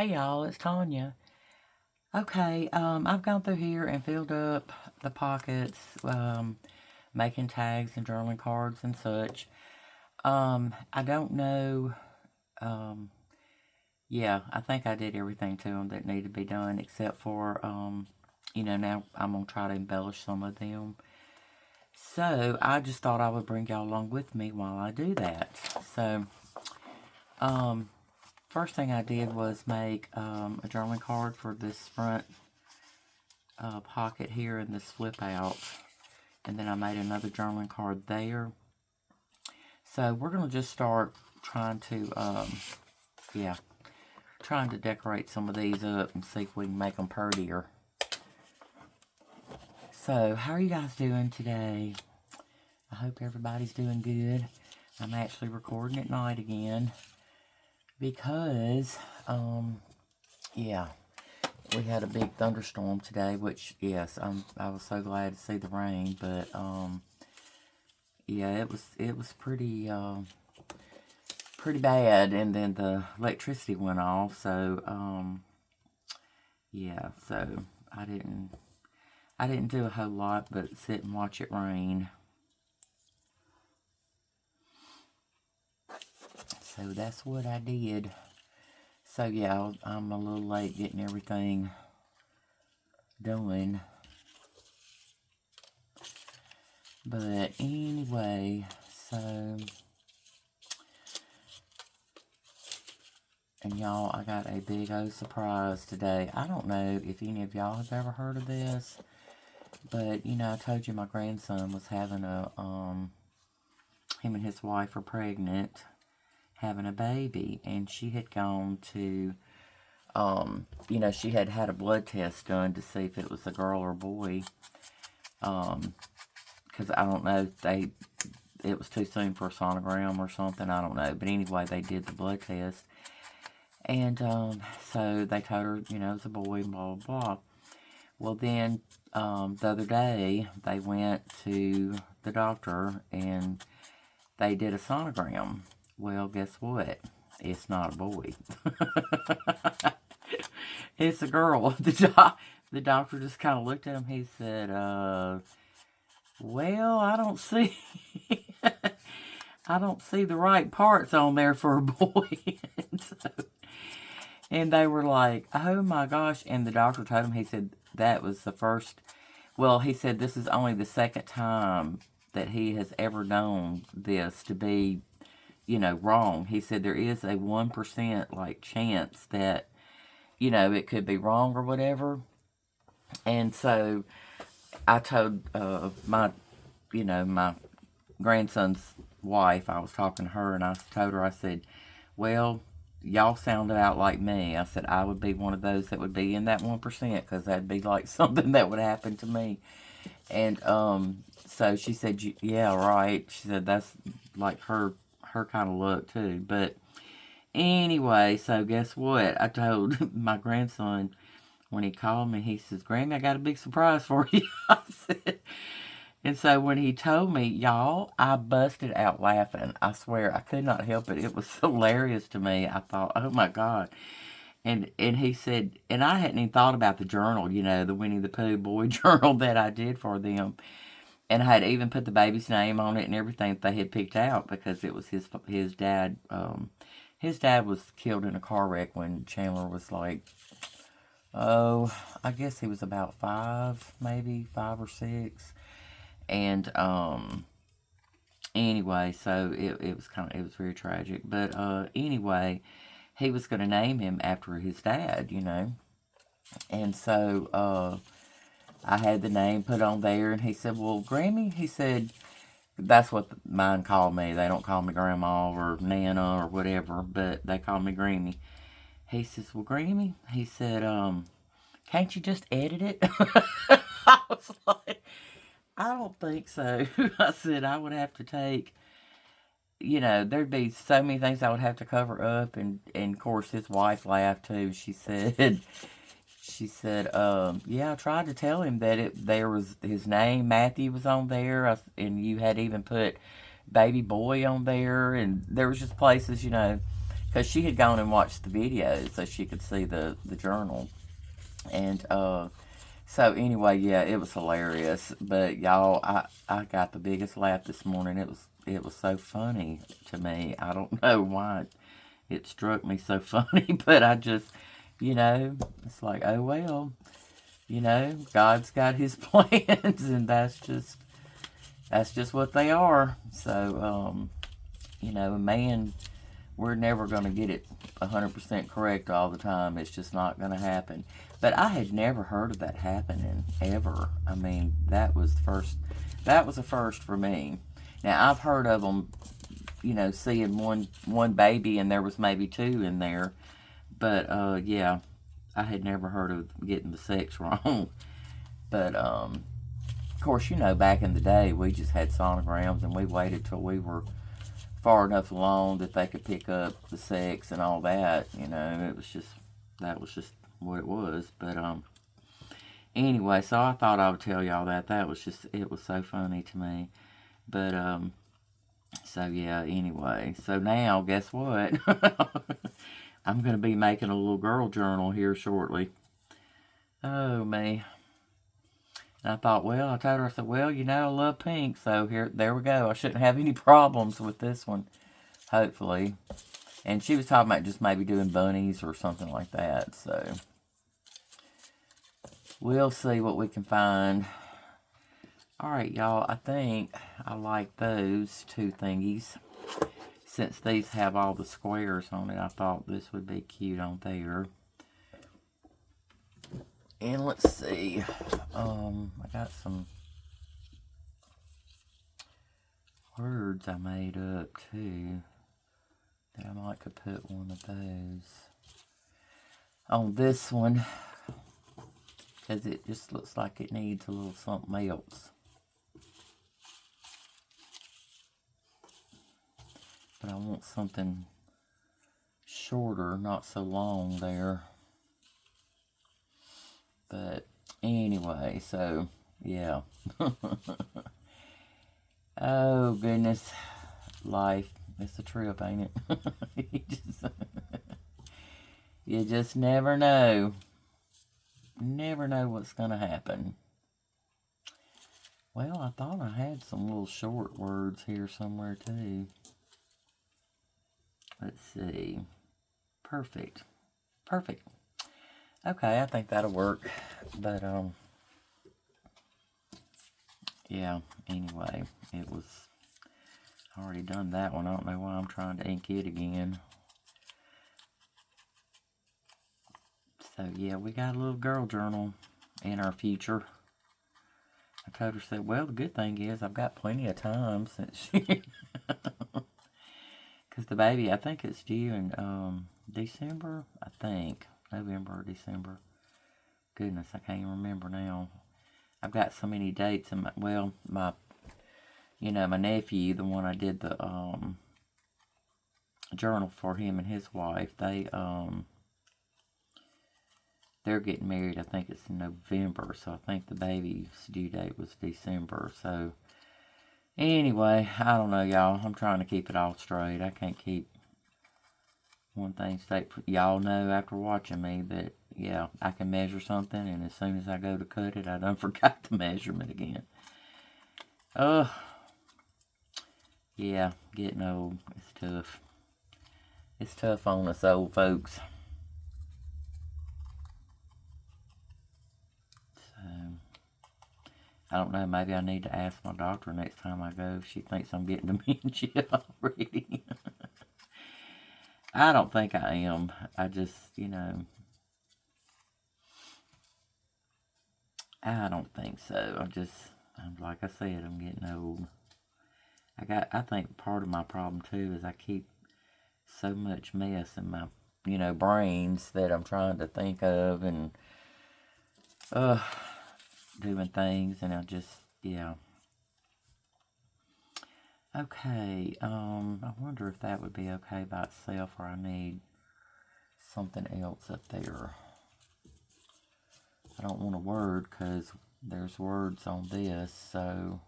Hey y'all, it's Tanya. Okay, I've gone through here and filled up the pockets, making tags and journaling cards and such. I don't know, um, yeah, I think I did everything to them that needed to be done except for, now I'm going to try to embellish some of them. So, I just thought I would bring y'all along with me while I do that. So, um, first thing I did was make a journaling card for this front pocket here and this flip out. And then I made another journaling card there. So we're going to just start trying to, trying to decorate some of these up and see if we can make them prettier. So, how are you guys doing today? I hope everybody's doing good. I'm actually recording at night again because, we had a big thunderstorm today, which, yes, I was so glad to see the rain, but, yeah, it was pretty bad, and then the electricity went off, so, yeah, so I didn't do a whole lot but sit and watch it rain. So that's what I did. So yeah, I'm a little late getting everything done. But anyway, so, and y'all, I got a big old surprise today. I don't know if any of y'all have ever heard of this, but, I told you my grandson was having him and his wife are pregnant, having a baby, and she had gone to, she had had a blood test done to see if it was a girl or boy, because I don't know, it was too soon for a sonogram or something, I don't know, but anyway, they did the blood test, and, so they told her, it was a boy, blah, blah, blah. Well, then, the other day, they went to the doctor, and they did a sonogram. Well, guess what? It's not a boy. It's a girl. The doctor just kind of looked at him. He said, well, I don't see... I don't see the right parts on there for a boy. And they were like, oh my gosh. And the doctor told him, he said, that was the first... Well, he said this is only the second time that he has ever known this to be, wrong. He said there is a 1% like chance that, it could be wrong or whatever. And so I told my grandson's wife, I was talking to her, and I told her, I said, well, y'all sounded out like me. I said, I would be one of those that would be in that 1%, because that'd be like something that would happen to me. And so she said, yeah, right. She said that's like her kind of luck too. But anyway, so guess what? I told my grandson when he called me, he says, Grammy, I got a big surprise for you. I said, and so when he told me, y'all, I busted out laughing. I swear, I could not help it. It was hilarious to me. I thought, oh my God. And he said, and I hadn't even thought about the journal, the Winnie the Pooh boy journal that I did for them. And I had even put the baby's name on it and everything that they had picked out, because it was his dad. His dad was killed in a car wreck when Chandler was like, oh, I guess he was about 5, maybe 5 or 6. And anyway, so it was very tragic. But anyway, he was going to name him after his dad, And so I had the name put on there, and he said, well, Grammy, he said, that's what mine called me. They don't call me Grandma or Nana or whatever, but they call me Grammy. He says, well, Grammy, he said, can't you just edit it? I was like, I don't think so. I said, I would have to take, there'd be so many things I would have to cover up, and of course his wife laughed too. She said, yeah, I tried to tell him that there was his name, Matthew, was on there, and you had even put baby boy on there, and there was just places, because she had gone and watched the videos so she could see the journal. And so anyway, yeah, it was hilarious. But y'all, I got the biggest laugh this morning. It was so funny to me. I don't know why it struck me so funny, but I just, it's like, oh well, God's got His plans, and that's just what they are. So, man, we're never going to get it 100% correct all the time. It's just not going to happen. But I had never heard of that happening ever. I mean, that was a first for me. Now, I've heard of them, seeing one baby and there was maybe two in there. But, yeah, I had never heard of getting the sex wrong. But, of course, back in the day, we just had sonograms and we waited till we were far enough along that they could pick up the sex and all that. That was just what it was. But anyway, so I thought I would tell y'all that. It was so funny to me. But so yeah, anyway, so now guess what? I'm gonna be making a little girl journal here shortly. Oh me. And I thought, well, I told her, I said, well, I love pink, so there we go. I shouldn't have any problems with this one, hopefully. And she was talking about just maybe doing bunnies or something like that, so we'll see what we can find. All right, y'all, I think I like those two thingies. Since these have all the squares on it, I thought this would be cute on there. And let's see, I got some words I made up too that I might could put one of those on this one, because it just looks like it needs a little something else. But I want something shorter, not so long there. But anyway, so yeah. Oh goodness, life, it's a trip, ain't it? You just never know. Never know what's gonna happen. Well, I thought I had some little short words here somewhere too. Let's see. Perfect. Okay, I think that'll work. But yeah, anyway, I already done that one. I don't know why I'm trying to ink it again. So yeah, we got a little girl journal in our future. I told her, said, well, the good thing is I've got plenty of time since she, because the baby, I think it's due in December, I think. November or December. Goodness, I can't even remember now. I've got so many dates in my nephew, the one I did the journal for, him and his wife, they're getting married, I think it's in November, so I think the baby's due date was December. So anyway, I don't know, y'all. I'm trying to keep it all straight. I can't keep one thing straight. Y'all know after watching me that, yeah, I can measure something, and as soon as I go to cut it, I done forgot the measurement again. Yeah, getting old. It's tough. It's tough on us old folks. So, I don't know, maybe I need to ask my doctor next time I go if she thinks I'm getting dementia already. I don't think I am. I just, I don't think so. Like I said, I'm getting old. I think part of my problem too is I keep so much mess in my, brains that I'm trying to think of and, doing things, and yeah. Okay, I wonder if that would be okay by itself, or I need something else up there. I don't want a word because there's words on this, so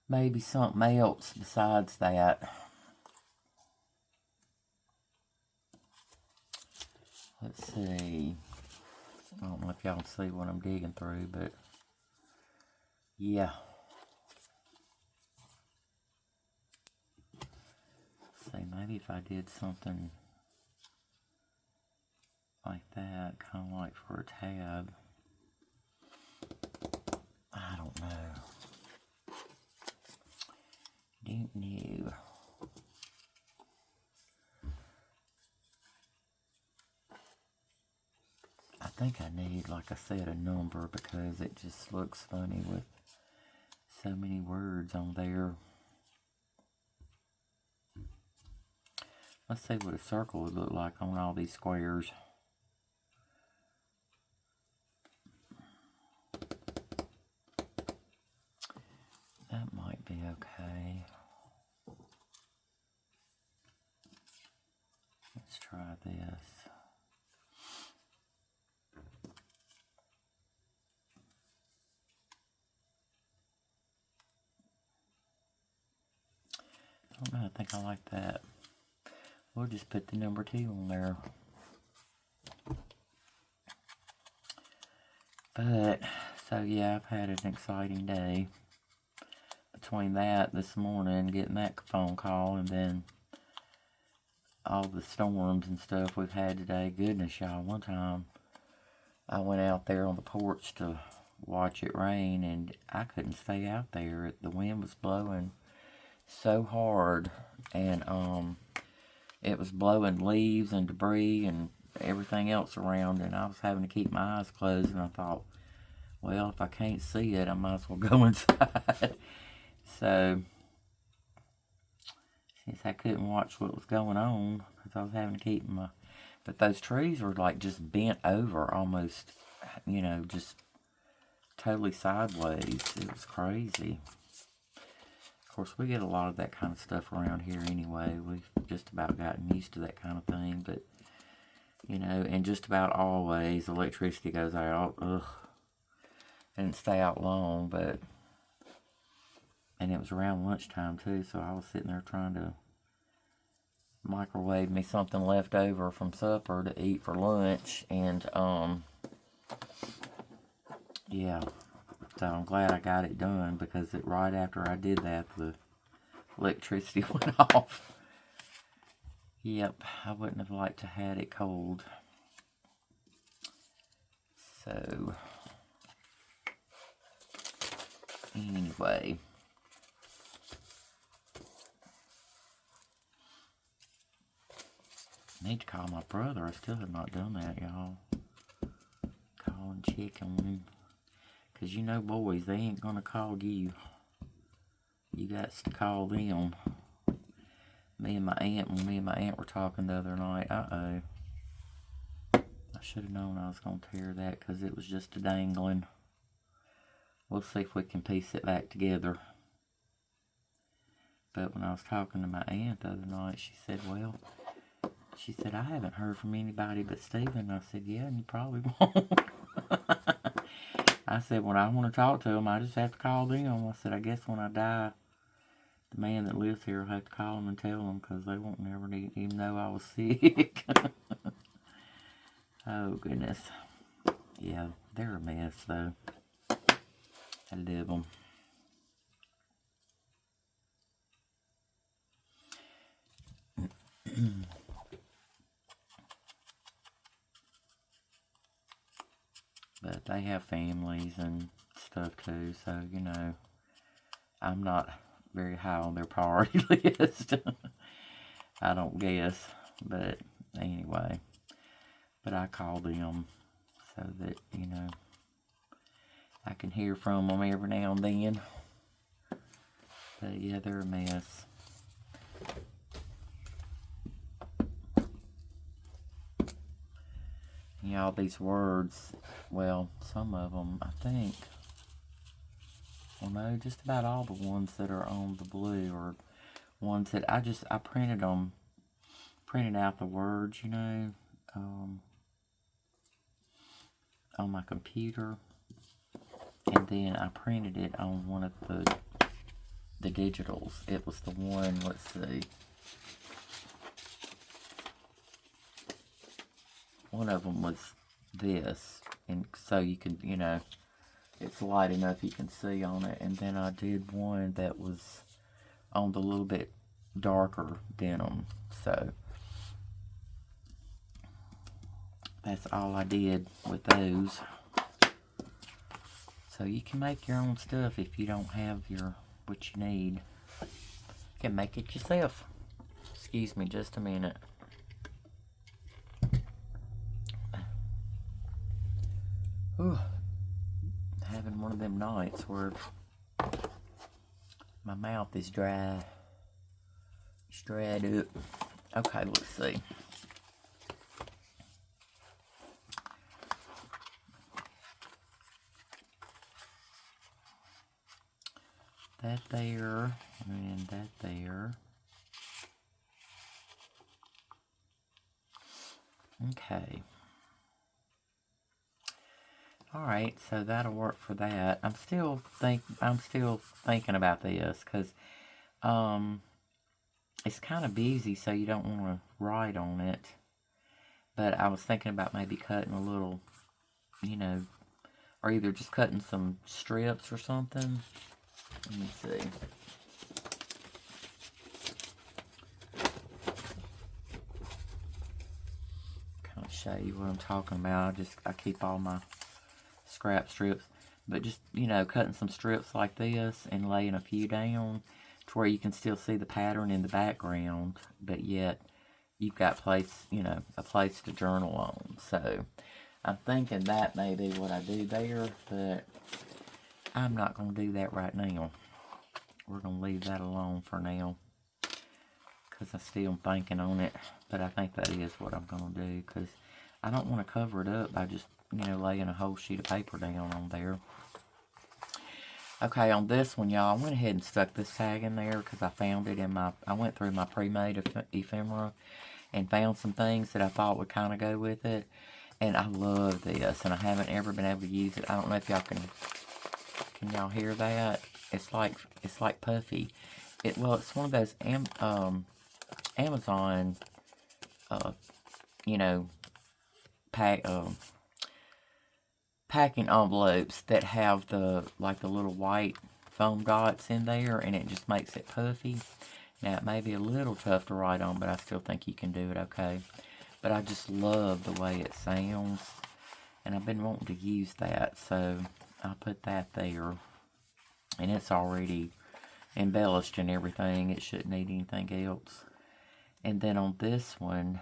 maybe something else besides that. Let's see. I don't know if y'all can see what I'm digging through, but yeah. See, maybe if I did something like that, kind of like for a tab. I don't know. Don't know. I think I need, like I said, a number because it just looks funny with so many words on there. Let's see what a circle would look like on all these squares. That might be okay. Let's try this. I don't know, I think I like that. We'll just put the number 2 on there. But, so yeah, I've had an exciting day. Between that this morning, getting that phone call, and then all the storms and stuff we've had today. Goodness, y'all, one time I went out there on the porch to watch it rain, and I couldn't stay out there. The wind was blowing so hard, and it was blowing leaves and debris and everything else around, and I was having to keep my eyes closed, and I thought, well, if I can't see it, I might as well go inside. So, since I couldn't watch what was going on, because I was having to keep my, but those trees were like just bent over almost, you know, just totally sideways. It was crazy. Of course, we get a lot of that kind of stuff around here anyway. We've just about gotten used to that kind of thing, but, you know, and just about always electricity goes out. Ugh. Didn't stay out long, but, and it was around lunchtime too, so I was sitting there trying to microwave me something left over from supper to eat for lunch, and, yeah. So I'm glad I got it done, because right after I did that, the electricity went off. Yep, I wouldn't have liked to have had it cold. So, anyway. I need to call my brother. I still have not done that, y'all. Call and check on him. Because you know, boys, they ain't going to call you. You got to call them. When me and my aunt were talking the other night, I should have known I was going to tear that, because it was just a dangling. We'll see if we can piece it back together. But when I was talking to my aunt the other night, she said, well, I haven't heard from anybody but Stephen. I said, yeah, and you probably won't. I said, when I want to talk to them, I just have to call them. I said, I guess when I die, the man that lives here will have to call them and tell them, because they won't never even know I was sick. Oh, goodness. Yeah, they're a mess, though. I love them. But they have families and stuff too, so, you know, I'm not very high on their priority list. I don't guess, but anyway. But I call them so that, you know, I can hear from them every now and then. But yeah, they're a mess. You know, all these words, well, some of them, I think, well, no, just about all the ones that are on the blue are ones that I printed out the words, you know, on my computer, and then I printed it on one of the digitals. It was the one, let's see, one of them was this, and so you can, you know, it's light enough you can see on it. And then I did one that was on the little bit darker denim. So that's all I did with those. So you can make your own stuff if you don't have what you need. You can make it yourself. Excuse me just a minute. Whew. Having one of them nights where my mouth is dry. It's dried up. Okay, let's see. That there, and that there. Okay. Alright, so that'll work for that. I'm still thinking about this, because it's kind of busy, so you don't want to write on it. But I was thinking about maybe cutting a little, you know, or either just cutting some strips or something. Let me see. Kind of show you what I'm talking about. I keep all my scrap strips, but just, you know, cutting some strips like this and laying a few down to where you can still see the pattern in the background, but yet you've got a place to journal on. So I'm thinking that may be what I do there, but I'm not going to do that right now. We're going to leave that alone for now, because I'm still thinking on it. But I think that is what I'm going to do, because I don't want to cover it up by just, you know, laying a whole sheet of paper down on there. Okay, on this one, y'all, I went ahead and stuck this tag in there because I found it I went through my pre-made ephemera and found some things that I thought would kind of go with it. And I love this, and I haven't ever been able to use it. I don't know if y'all can y'all hear that? It's like puffy. Well, it's one of those Amazon, you know, packing envelopes that have the little white foam dots in there, and it just makes it puffy. Now, it may be a little tough to write on, but I still think you can do it okay. But I just love the way it sounds, and I've been wanting to use that, so I'll put that there. And it's already embellished and everything. It shouldn't need anything else. And then on this one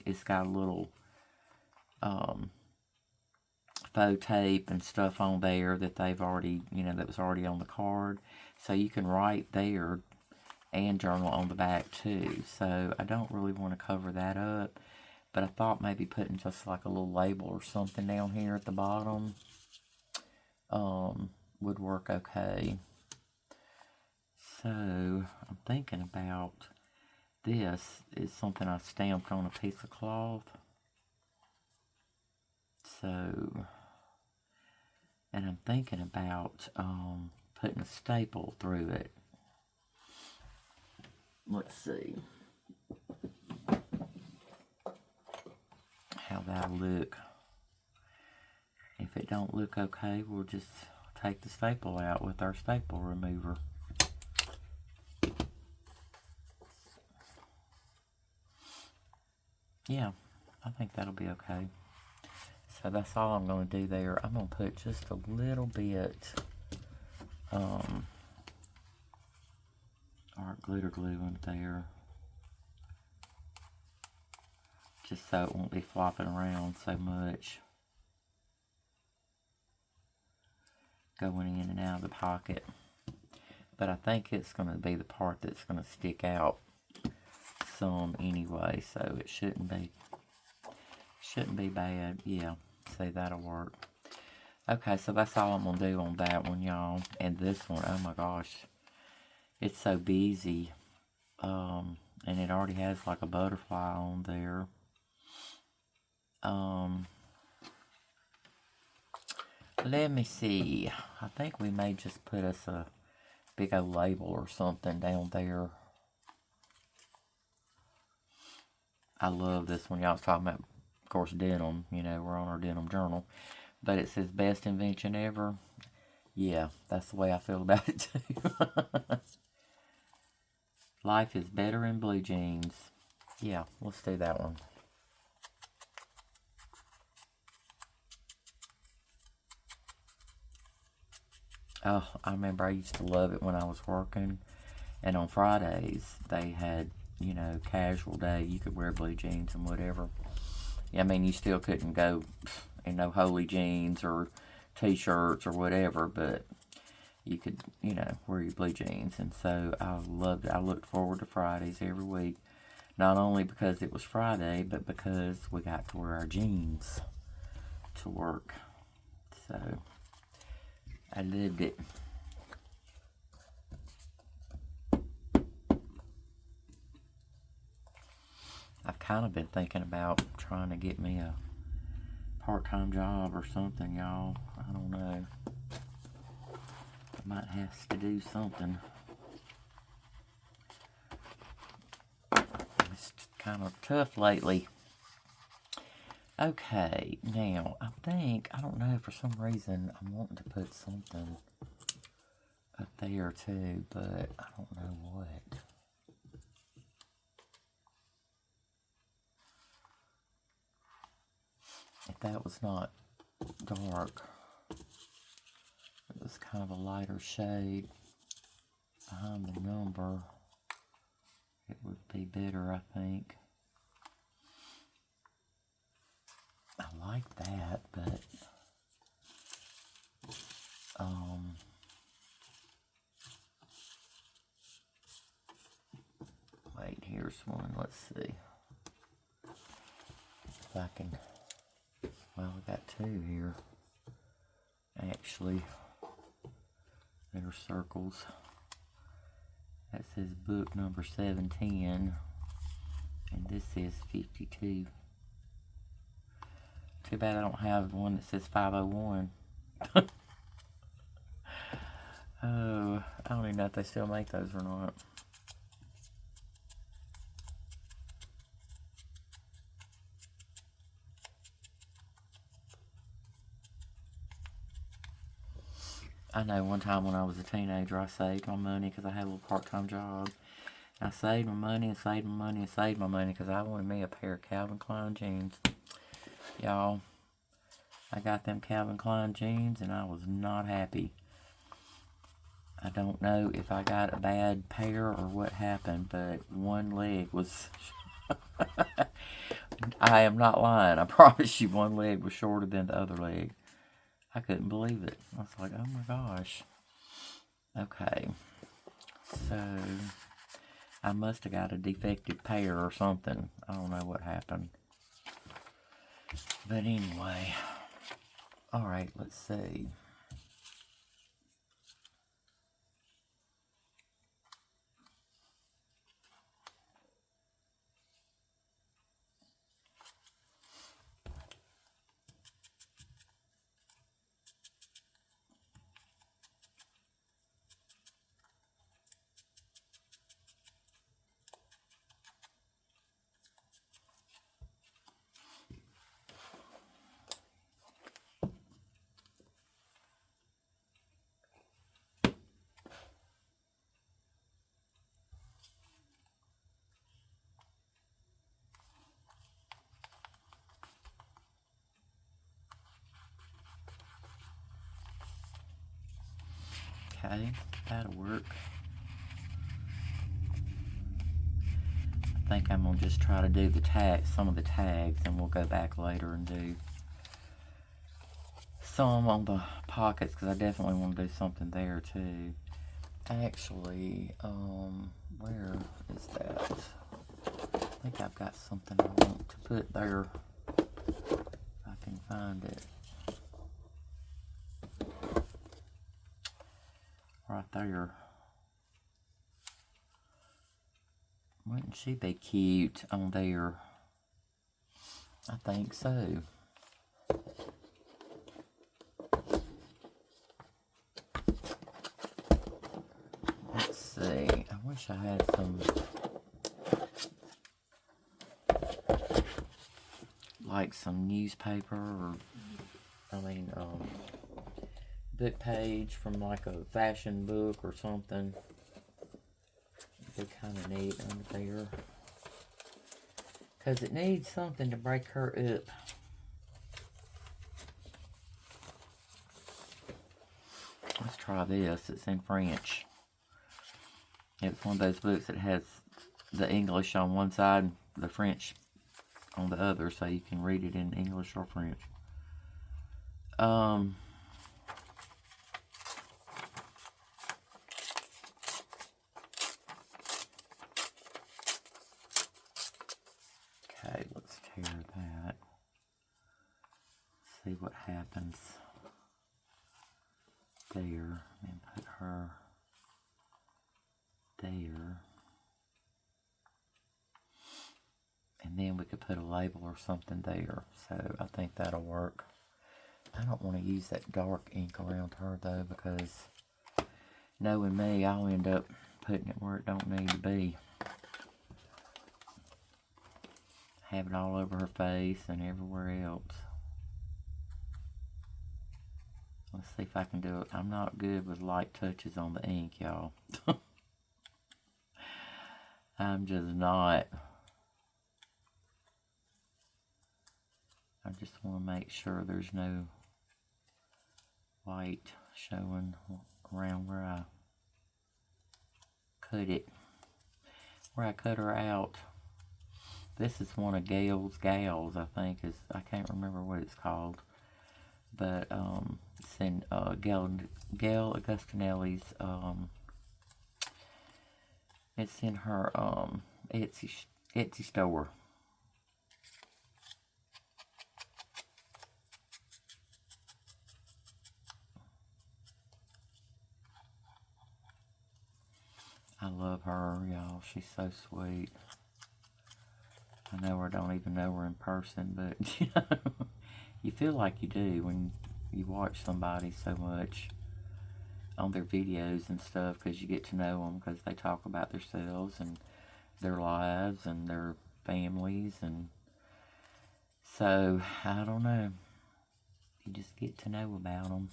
it's got a little faux tape and stuff on there that they've already, you know, that was already on the card. So you can write there and journal on the back too. So I don't really want to cover that up, but I thought maybe putting just like a little label or something down here at the bottom would work okay. So I'm thinking about this is something I stamped on a piece of cloth. So, and I'm thinking about putting a staple through it. Let's see how that'll look. If it don't look okay, we'll just take the staple out with our staple remover. Yeah, I think that'll be okay. So that's all I'm going to do there. I'm going to put just a little bit art glitter glue in there, just so it won't be flopping around so much, going in and out of the pocket. But I think it's going to be the part that's going to stick out some anyway, so it shouldn't be bad. Yeah, see, that'll work. Okay, so that's all I'm going to do on that one, y'all. And this one, oh my gosh, it's so busy. And it already has like a butterfly on there. Let me see. I think we may just put us a big old label or something down there. I love this one. Y'all was talking about Of course, denim, you know, we're on our denim journal. But it says best invention ever. Yeah, that's the way I feel about it too. Life is better in blue jeans. Yeah, let's do that one. Oh, I remember I used to love it when I was working. And on Fridays, they had, you know, casual day. You could wear blue jeans and whatever. I mean, you still couldn't go in no holey jeans or t-shirts or whatever, but you could, you know, wear your blue jeans. And so I loved it. I looked forward to Fridays every week. Not only because it was Friday, but because we got to wear our jeans to work. So I lived it. I've kind of been thinking about trying to get me a part-time job or something, y'all. I don't know. I might have to do something. It's kind of tough lately. Okay, now, I don't know, for some reason, I'm wanting to put something up there too, but I don't know what. If that was not dark, it was kind of a lighter shade behind the number, it would be better, I think. I like that, but wait, here's one. Let's see if I can. Well, we got two here. Actually, they're circles. That says book number 710, and this says 52. Too bad I don't have the one that says 501. Oh, I don't even know if they still make those or not. I know one time when I was a teenager, I saved my money because I had a little part-time job. I saved my money and saved my money and saved my money because I wanted me a pair of Calvin Klein jeans. Y'all, I got them Calvin Klein jeans and I was not happy. I don't know if I got a bad pair or what happened, but one leg was... I am not lying. I promise you one leg was shorter than the other leg. I couldn't believe it. I was like, oh my gosh. Okay. So, I must have got a defective pair or something. I don't know what happened. But anyway. Alright, let's see. Okay, that'll work. I think I'm going to just try to do the tags, some of the tags, and we'll go back later and do some on the pockets, because I definitely want to do something there too. Actually, where is that? I think I've got something I want to put there, if I can find it. Right there. Wouldn't she be cute on there? I think so. Let's see. I wish I had some like some newspaper or, book page from like a fashion book or something. It'd be kind of neat under there. Because it needs something to break her up. Let's try this. It's in French. It's one of those books that has the English on one side, the French on the other, so you can read it in English or French. Okay, let's tear that. See what happens there, and put her there. And then we could put a label or something there. So I think that'll work. I don't want to use that dark ink around her though, because knowing me, I'll end up putting it where it don't need to be. Have it all over her face and everywhere else. Let's see if I can do it. I'm not good with light touches on the ink, y'all. I'm just not. I just want to make sure there's no white showing around where I cut it. Where I cut her out. This is one of Gals, I think. I can't remember what it's called. But it's in Gail Augustinelli's, it's in her Etsy store. I love her, y'all. She's so sweet. I know her, don't even know her in person, but you know, you feel like you do when you watch somebody so much on their videos and stuff, because you get to know them, because they talk about themselves and their lives and their families, and so I don't know, you just get to know about them.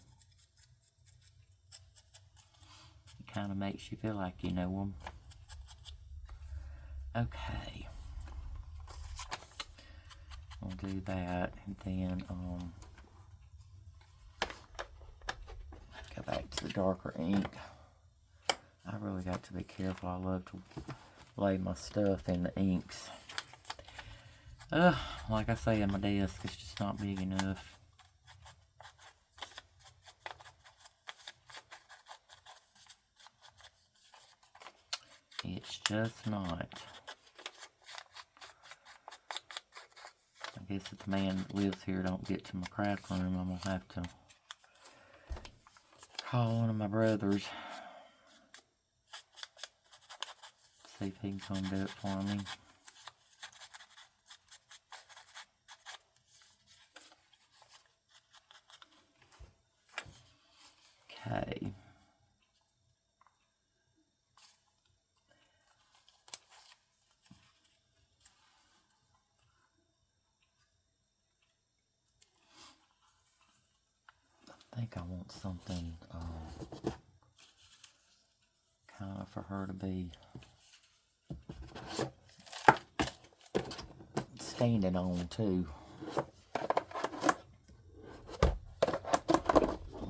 It kind of makes you feel like you know them. Okay, we'll do that, and then go back to the darker ink. I really got to be careful. I love to lay my stuff in the inks. Like I say, my desk is just not big enough. It's just not. I guess if the man that lives here don't get to my craft room, I'm going to have to call one of my brothers. See if he can come do it for me. Okay. I think I want something kind of for her to be standing on too.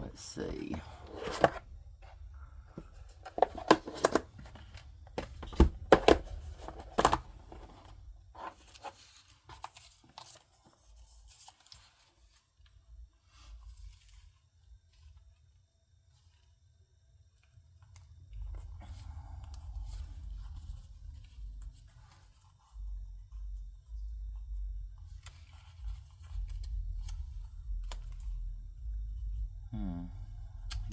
Let's see.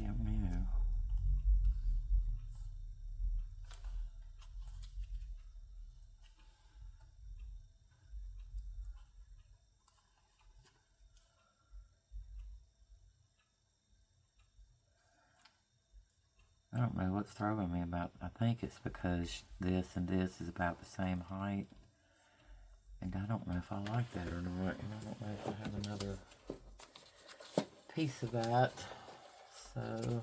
I don't know. I don't know what's throwing me about. I think it's because this and this is about the same height. And I don't know if I like that or not. And I don't know if I have another piece of that. So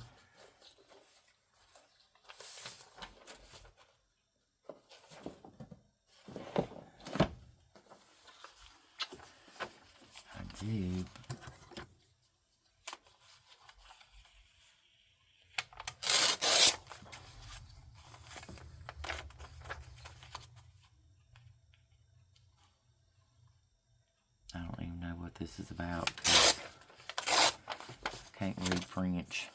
I do. I don't even know what this is about. I can't read French.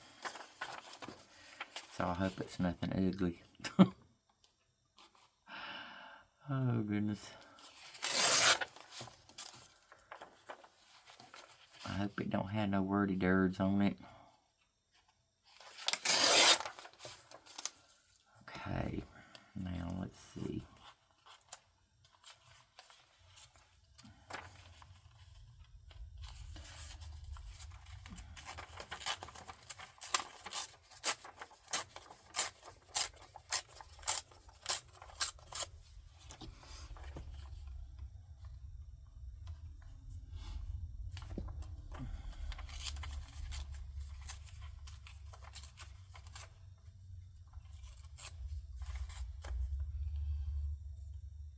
So I hope it's nothing ugly. Oh goodness. I hope it don't have no wordy dirds on it. Okay, now let's see.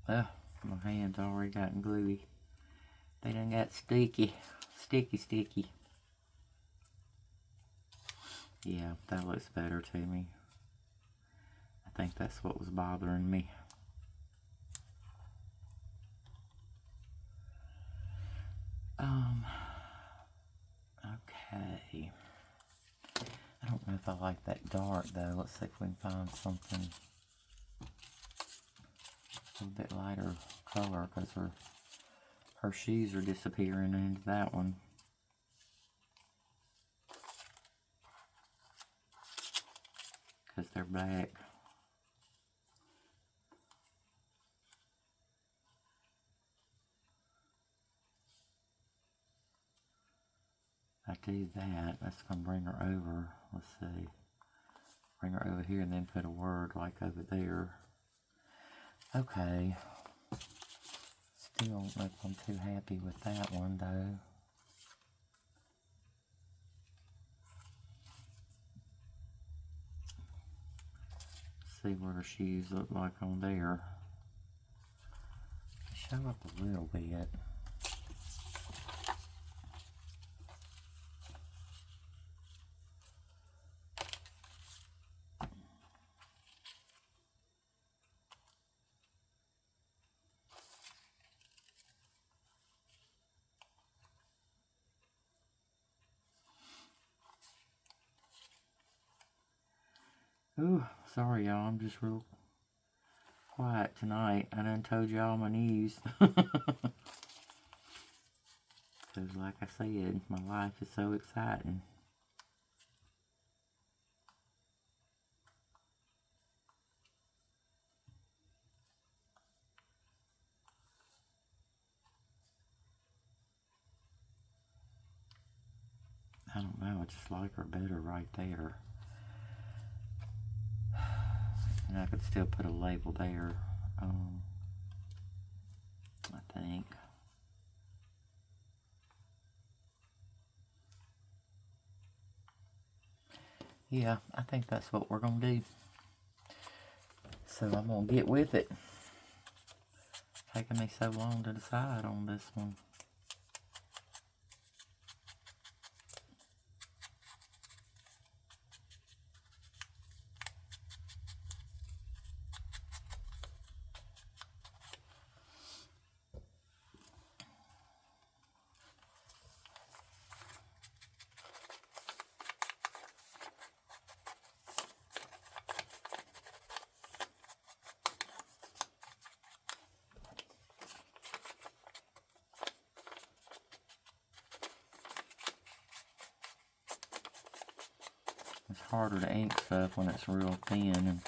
Well, my hands already gotten gluey. They done got sticky. Sticky. Yeah, that looks better to me. I think that's what was bothering me. Okay. I don't know if I like that dark though. Let's see if we can find something a little bit lighter color, because her shoes are disappearing into that one. Because they're black. I do that, that's going to bring her over. Let's see. Bring her over here and then put a word like over there. Okay. Still don't know if I'm too happy with that one though. See what her shoes look like on there. Show up a little bit. Ooh, sorry y'all, I'm just real quiet tonight. I done told y'all my news. Because like I said, my life is so exciting. I don't know, I just like her better right there. And I could still put a label there, I think. Yeah, I think that's what we're going to do. So I'm going to get with it. Taking me so long to decide on this one. It's harder to ink stuff when it's real thin and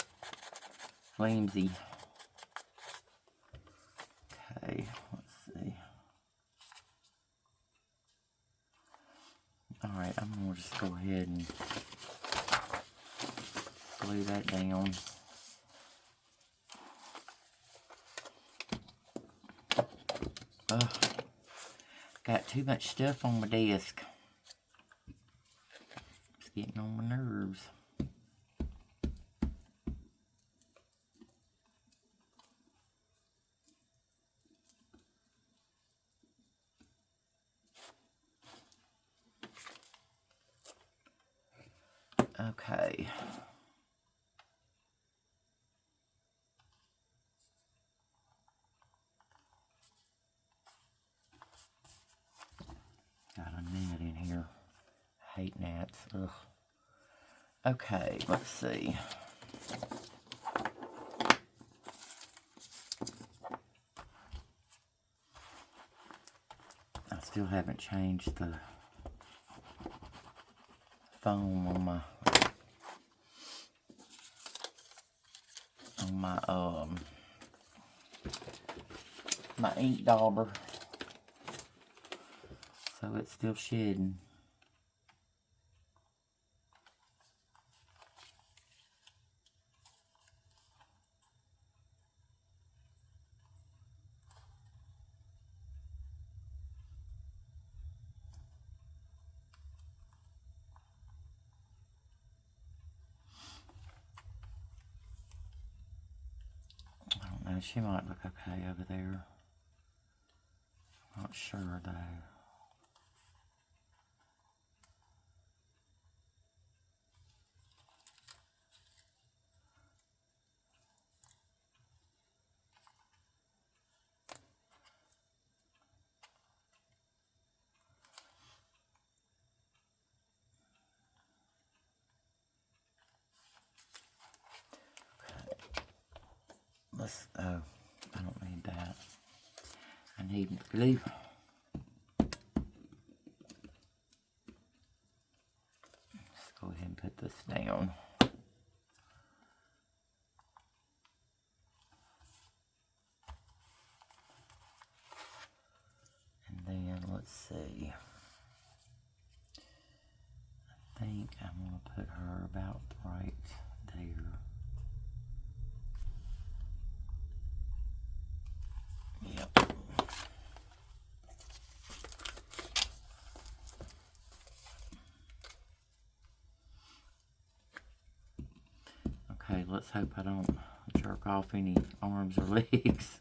flimsy. Okay, let's see. Alright, I'm going to just go ahead and glue that down. Ugh. Got too much stuff on my desk. It's getting on my nerves. Okay. Got a gnat in here. I hate gnats. Ugh. Okay, let's see. I still haven't changed the foam on my ink dauber. So it's still shedding. I don't know, she might look okay over there. Not sure though. Oh, I don't need that. I need glue. Let's go ahead and put this down. And then, let's see. I think I'm going to put her about right there. Yep. Okay, let's hope I don't jerk off any arms or legs.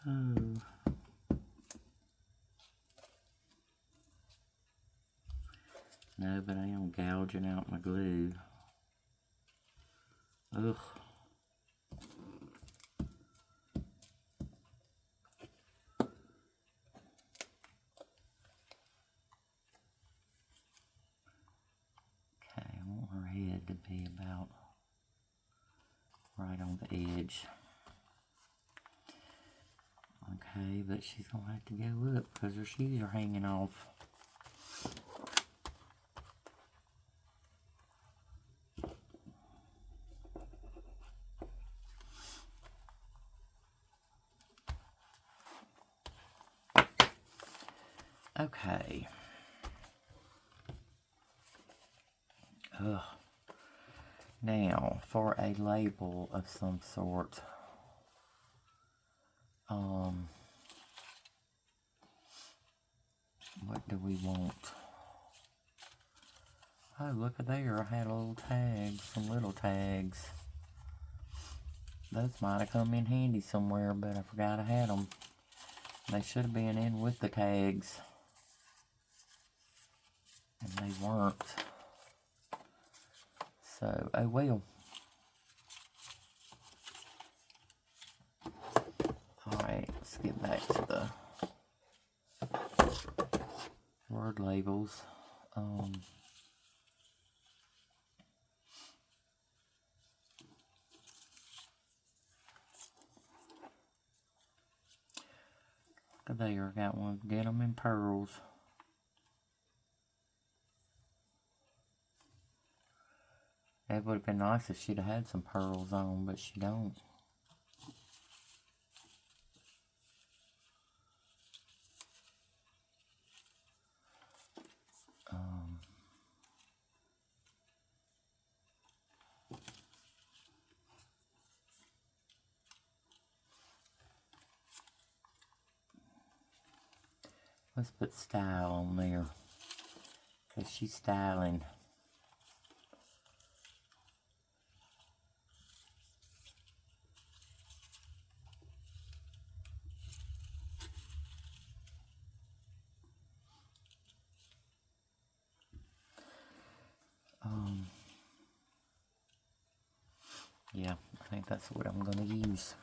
Oh. No, but I am gouging out my glue. Ugh. Okay, I want her head to be about right on the edge. Okay, but she's going to have to go up because her shoes are hanging off. Okay. Ugh. Now, for a label of some sort, what do we want? Oh, look at there, I had a little tag, some little tags. Those might have come in handy somewhere, but I forgot I had them. They should have been in with the tags. And they weren't. So, oh well. Alright, let's get back to the word labels. There, I got one denim and pearls. It would have been nice if she'd have had some pearls on, but she don't. Let's put style on there. Because she's styling. Yeah, I think that's what I'm going to use.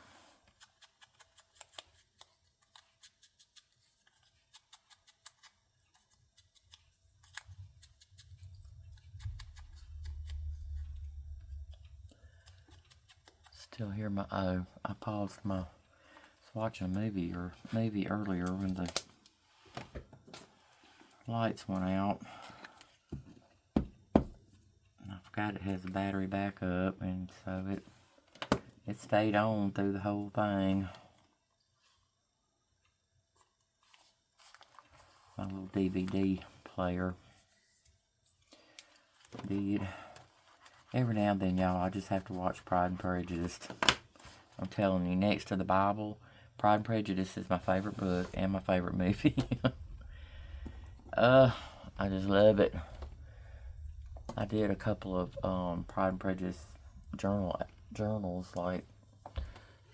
Still hear my, oh, I paused my, I was watching a movie earlier when the lights went out. And I forgot it has a battery backup, and so it stayed on through the whole thing. My little DVD player. Indeed. Every now and then, y'all, I just have to watch Pride and Prejudice. I'm telling you, next to the Bible, Pride and Prejudice is my favorite book and my favorite movie. I just love it. I did a couple of Pride and Prejudice journals, like,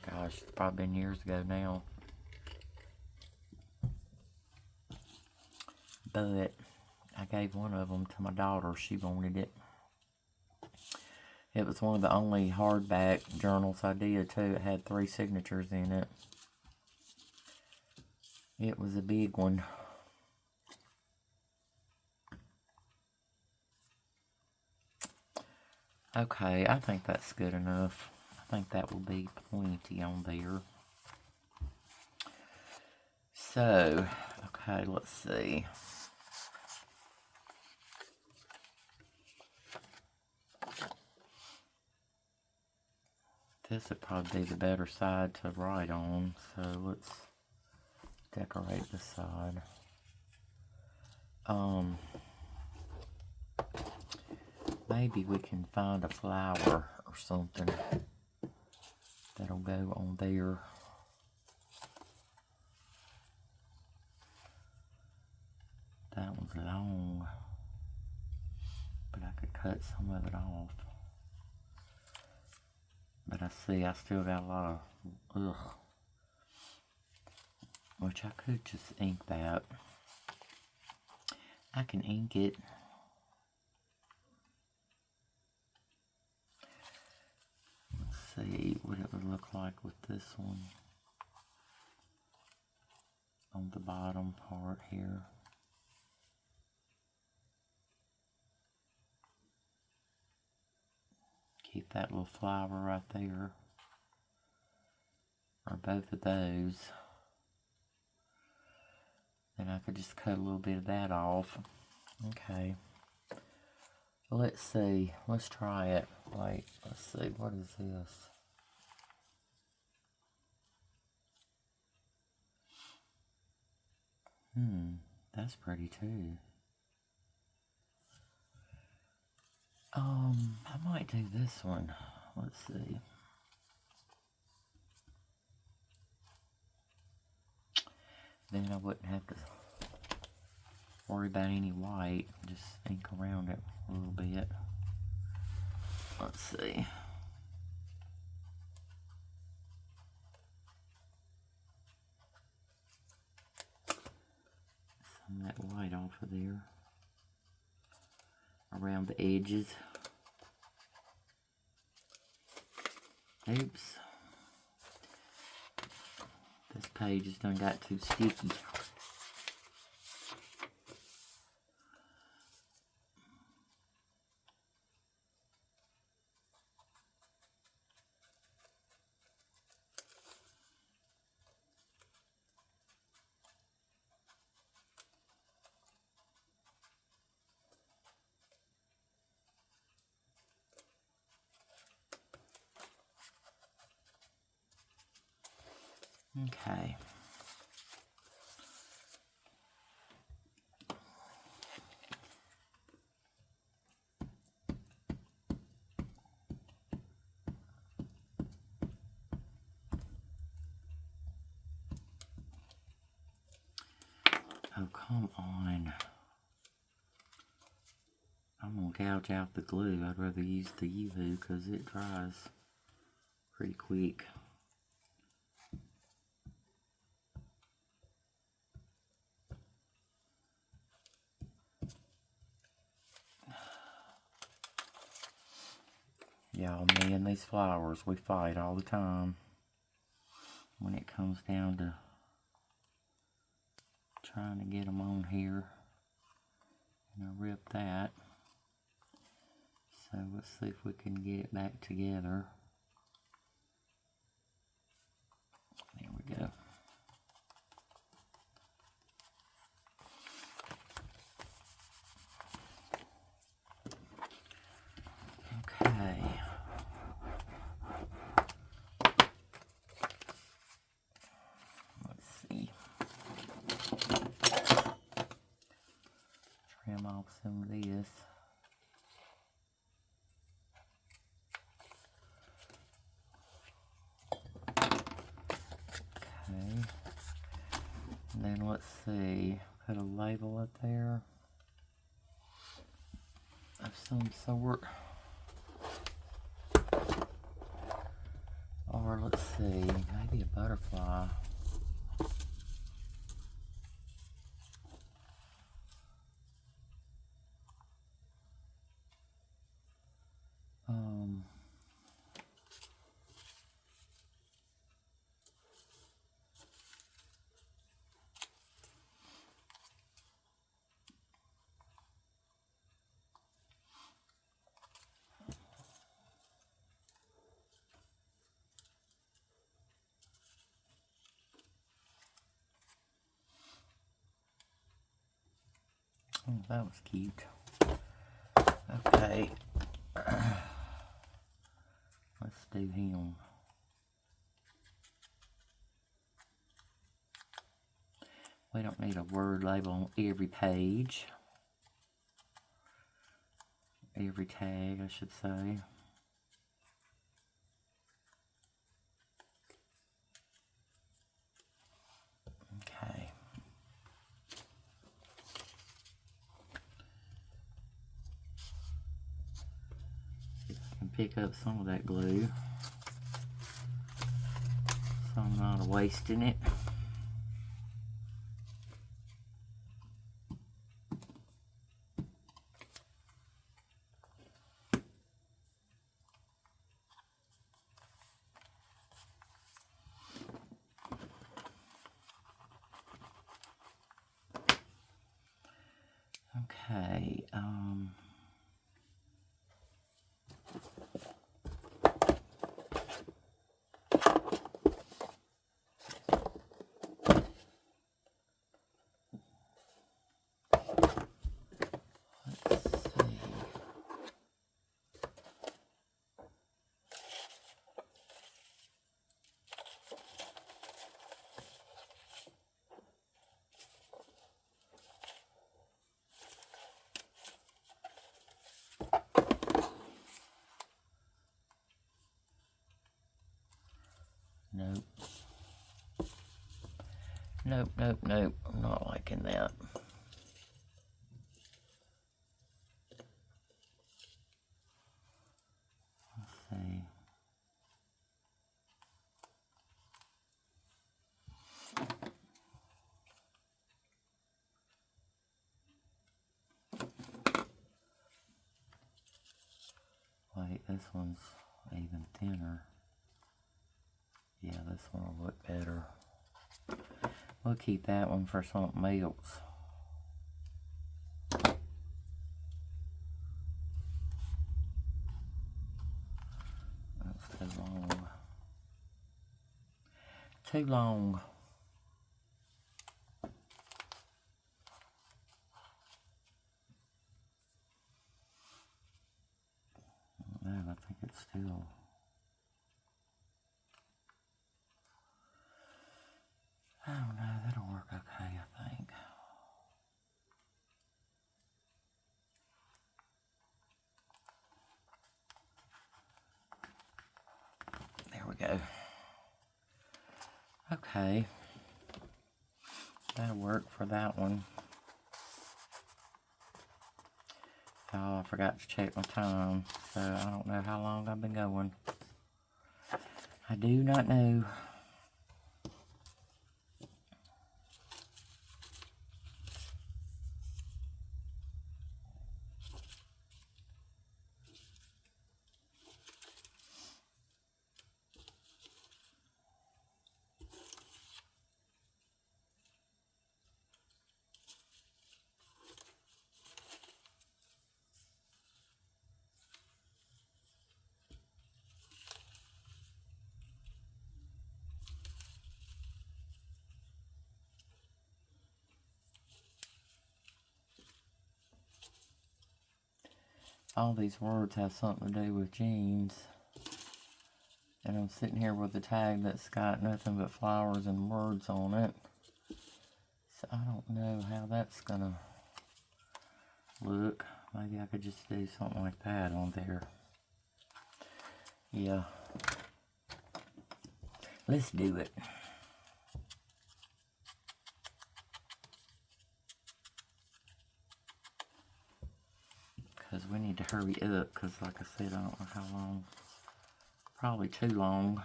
gosh, it's probably been years ago now. But I gave one of them to my daughter. She wanted it. It was one of the only hardback journals I did, too. It had 3 signatures in it. It was a big one. Okay, I think that's good enough. I think that will be plenty on there. So, okay, let's see. This would probably be the better side to write on, so let's decorate the side. Maybe we can find a flower or something that'll go on there. That one's long, but I could cut some of it off. But I see I still got a lot of, ugh, which I could just ink that. I can ink it. Let's see what it would look like with this one on the bottom part here. Keep that little flower right there, or both of those. Then I could just cut a little bit of that off. Okay. Let's see. Let's try it. Like, let's see. What is this? That's pretty too. I might do this one. Let's see. Then I wouldn't have to worry about any white. Just ink around it a little bit. Let's see. Some of that white off of there. Around the edges. Oops. This page has done got too sticky. Okay. Oh, come on. I'm going to gouge out the glue. I'd rather use the UV because it dries pretty quick. Y'all, me and these flowers, we fight all the time when it comes down to trying to get them on here. And I ripped that. So let's see if we can get it back together. There we go. Okay. Let's see. Trim off some of this. Okay. And then let's see. Put a label up there of some sort. Or let's see, maybe a butterfly. Oh, that was cute. Okay. Let's do him. We don't need a word label on every page. Every tag, I should say. Okay. See if I can pick up some of that glue, so I'm not wasting it. Okay, let's see. Nope. Nope, nope, nope. I'm not liking that. Let's see. Wait, this one's even thinner. Yeah, this one will look better. We'll keep that one for something else. That's too long. Too long. No, I think it's still. I don't know, that'll work okay, I think. There we go. Okay. that'll work for that one. Oh, I forgot to check my time, so I don't know how long I've been going. I do not know. All these words have something to do with jeans. And I'm sitting here with a tag that's got nothing but flowers and words on it. So I don't know how that's gonna look. Maybe I could just do something like that on there. Yeah. Let's do it. Because we need to hurry up, because like I said, I don't know how long. Probably too long,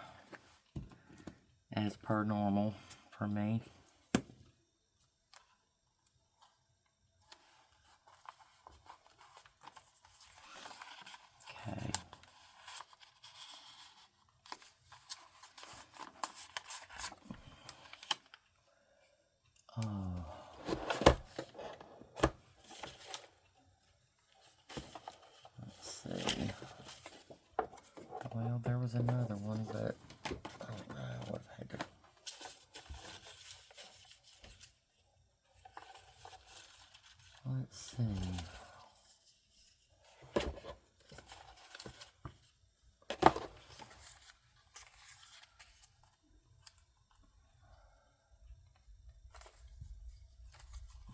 as per normal for me. Okay. Oh. Let's see. Well, there was another one, but I don't know what I had to. Let's see.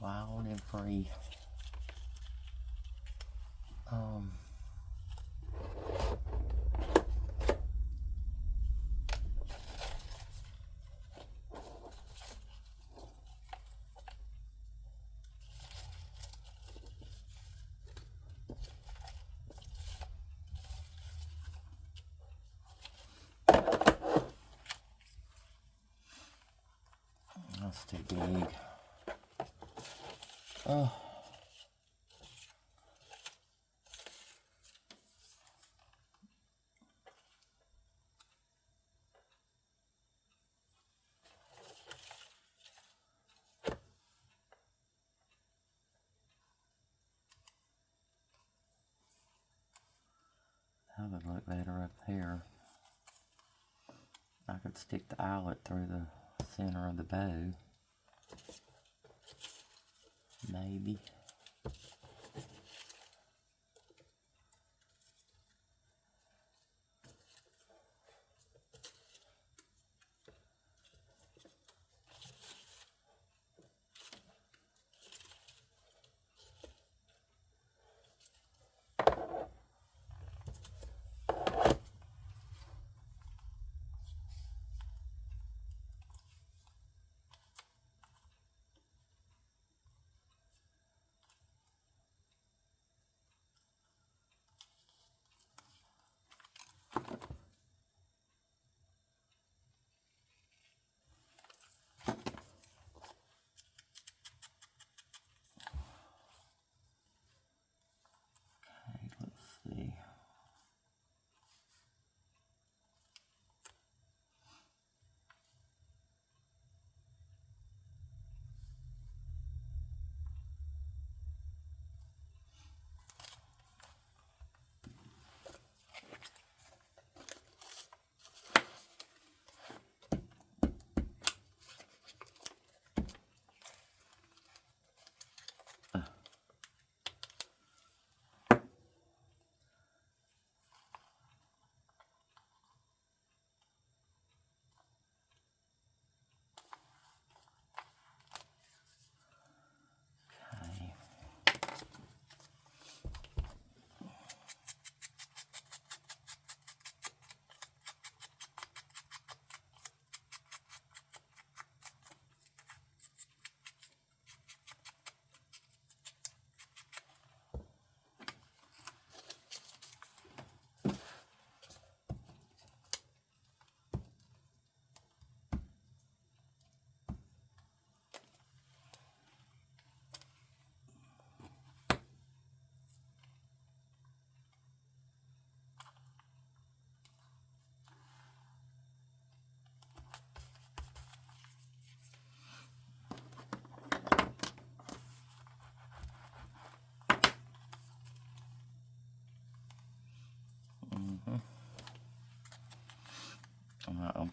Wild and free. That's too big. Oh. That would look better up there. I could stick the eyelet through the center of the bow. Maybe.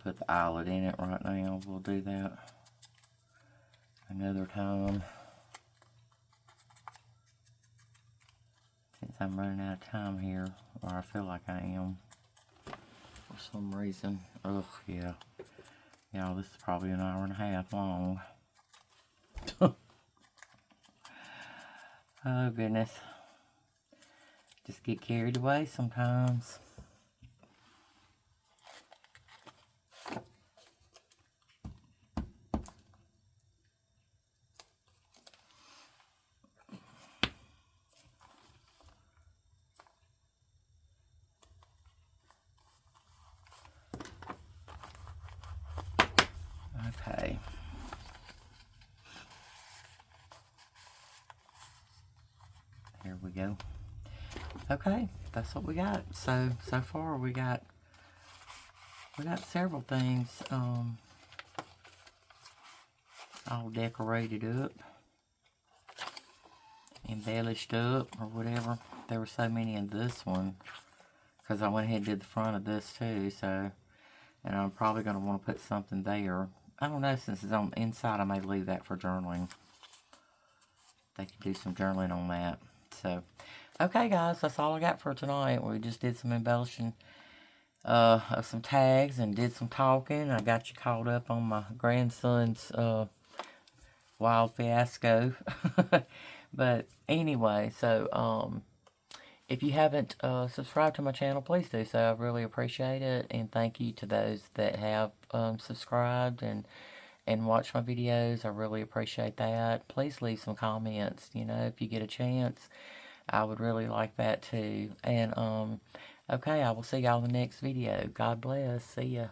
put the eyelet in it right now. We'll do that another time, since I'm running out of time here, or I feel like I am for some reason. Ugh, yeah. Yeah, this is probably an hour and a half long. Oh, goodness. Just get carried away sometimes. Okay. Here we go. Okay, that's what we got. So far we got several things all decorated up, embellished up, or whatever. There were so many in this one, because I went ahead and did the front of this too, so, and I'm probably going to want to put something there. I don't know, since it's on inside, I may leave that for journaling. They could do some journaling on that. So, okay guys, that's all I got for tonight. We just did some embellishing of some tags and did some talking. I got you caught up on my grandson's wild fiasco. But anyway, so if you haven't subscribed to my channel, please do so. I really appreciate it, and thank you to those that have subscribed and watch my videos. I really appreciate that. Please leave some comments, you know, if you get a chance. I would really like that too. And okay, I will see y'all in the next video. God bless. See ya.